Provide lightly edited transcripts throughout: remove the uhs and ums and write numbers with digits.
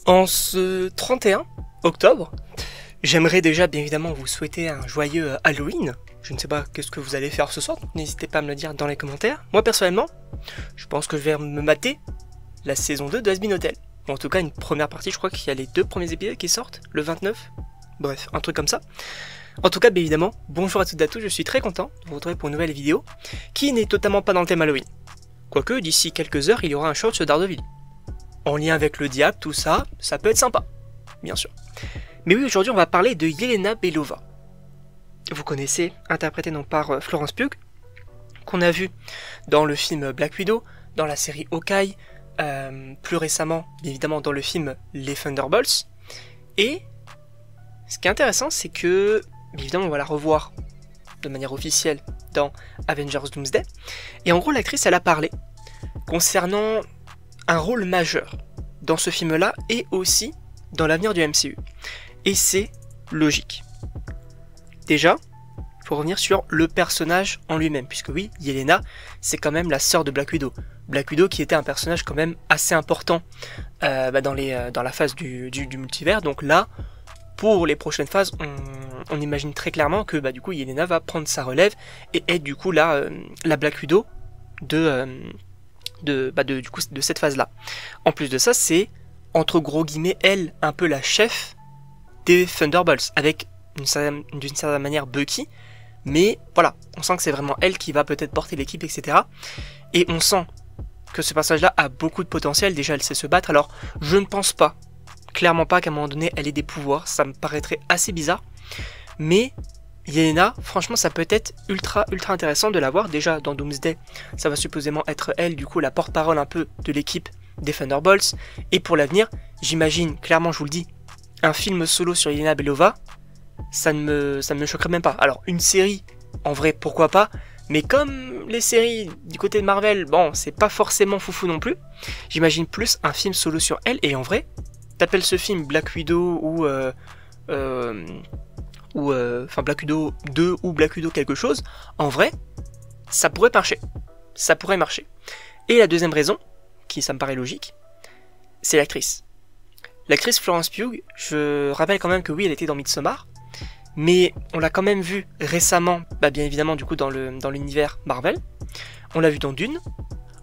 En ce 31 octobre, j'aimerais déjà bien évidemment vous souhaiter un joyeux Halloween. Je ne sais pas qu'est-ce que vous allez faire ce soir, donc n'hésitez pas à me le dire dans les commentaires. Moi personnellement, je pense que je vais me mater la saison 2 de Hazbin Hotel. Ou en tout cas une première partie, je crois qu'il y a les 2 premiers épisodes qui sortent, le 29. Bref, un truc comme ça. En tout cas, bien évidemment, bonjour à toutes et à tous, je suis très content de vous retrouver pour une nouvelle vidéo qui n'est totalement pas dans le thème Halloween. Quoique, d'ici quelques heures, il y aura un short sur Daredevil. En lien avec le diable, tout ça, ça peut être sympa, bien sûr. Mais oui, aujourd'hui, on va parler de Yelena Belova. Vous connaissez, interprétée donc par Florence Pugh, qu'on a vu dans le film Black Widow, dans la série Hawkeye, plus récemment, bien évidemment, dans le film Les Thunderbolts. Et ce qui est intéressant, c'est que, bien évidemment, on va la revoir de manière officielle dans Avengers Doomsday. Et en gros, l'actrice, elle a parlé concernant un rôle majeur dans ce film-là et aussi dans l'avenir du MCU. Et c'est logique. Déjà, il faut revenir sur le personnage en lui-même, puisque oui, Yelena, c'est quand même la sœur de Black Widow. Black Widow qui était un personnage quand même assez important dans la phase du multivers, donc là, pour les prochaines phases, on imagine très clairement que du coup Yelena va prendre sa relève et être du coup la Black Widow de cette phase-là. En plus de ça, c'est entre gros guillemets elle un peu la chef des Thunderbolts, avec d'une certaine manière Bucky, mais voilà, on sent que c'est vraiment elle qui va peut-être porter l'équipe, etc. Et on sent que ce personnage-là a beaucoup de potentiel, déjà elle sait se battre, alors je ne pense pas, clairement pas qu'à un moment donné elle ait des pouvoirs, ça me paraîtrait assez bizarre, mais Yelena, franchement ça peut être ultra intéressant de la voir. Déjà dans Doomsday, ça va supposément être elle du coup la porte-parole un peu de l'équipe des Thunderbolts, et pour l'avenir, j'imagine, clairement je vous le dis, un film solo sur Yelena Belova, ça ne me choquerait même pas. Alors une série, en vrai pourquoi pas, mais comme les séries du côté de Marvel, bon c'est pas forcément foufou non plus, j'imagine plus un film solo sur elle, et en vrai, t'appelles ce film Black Widow ou Black Widow 2 ou Black Widow quelque chose, en vrai, ça pourrait marcher. Ça pourrait marcher. Et la deuxième raison, qui ça me paraît logique, c'est l'actrice. L'actrice Florence Pugh, je rappelle quand même que oui, elle était dans Midsommar, mais on l'a quand même vue récemment, bien évidemment du coup dans l'univers Marvel. On l'a vue dans Dune,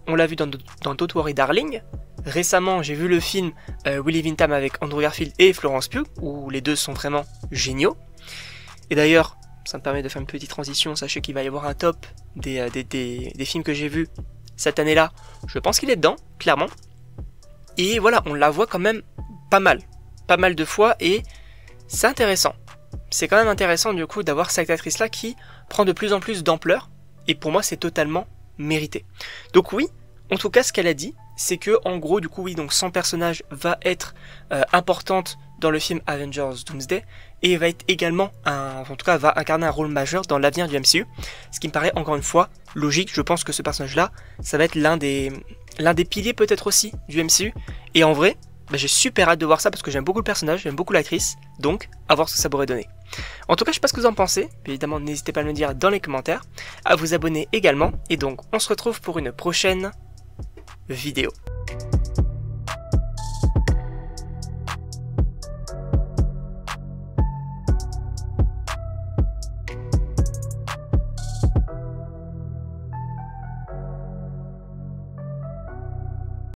on l'a vue dans Don't Worry Darling. Récemment, j'ai vu le film We Live in Time avec Andrew Garfield et Florence Pugh, où les deux sont vraiment géniaux. Et d'ailleurs, ça me permet de faire une petite transition, sachez qu'il va y avoir un top des films que j'ai vus cette année-là. Je pense qu'il est dedans, clairement. Et voilà, on la voit quand même pas mal de fois, et c'est intéressant. C'est quand même intéressant du coup d'avoir cette actrice-là qui prend de plus en plus d'ampleur, et pour moi c'est totalement mérité. Donc oui, en tout cas ce qu'elle a dit, c'est que en gros du coup oui, donc son personnage va être importante dans le film Avengers Doomsday, et va être également va incarner un rôle majeur dans l'avenir du MCU, ce qui me paraît encore une fois logique. Je pense que ce personnage là, ça va être l'un des piliers peut-être aussi du MCU, et en vrai, j'ai super hâte de voir ça parce que j'aime beaucoup le personnage, j'aime beaucoup l'actrice, donc à voir ce que ça pourrait donner. En tout cas, je sais pas ce que vous en pensez, évidemment n'hésitez pas à me le dire dans les commentaires, à vous abonner également, et donc on se retrouve pour une prochaine vidéo.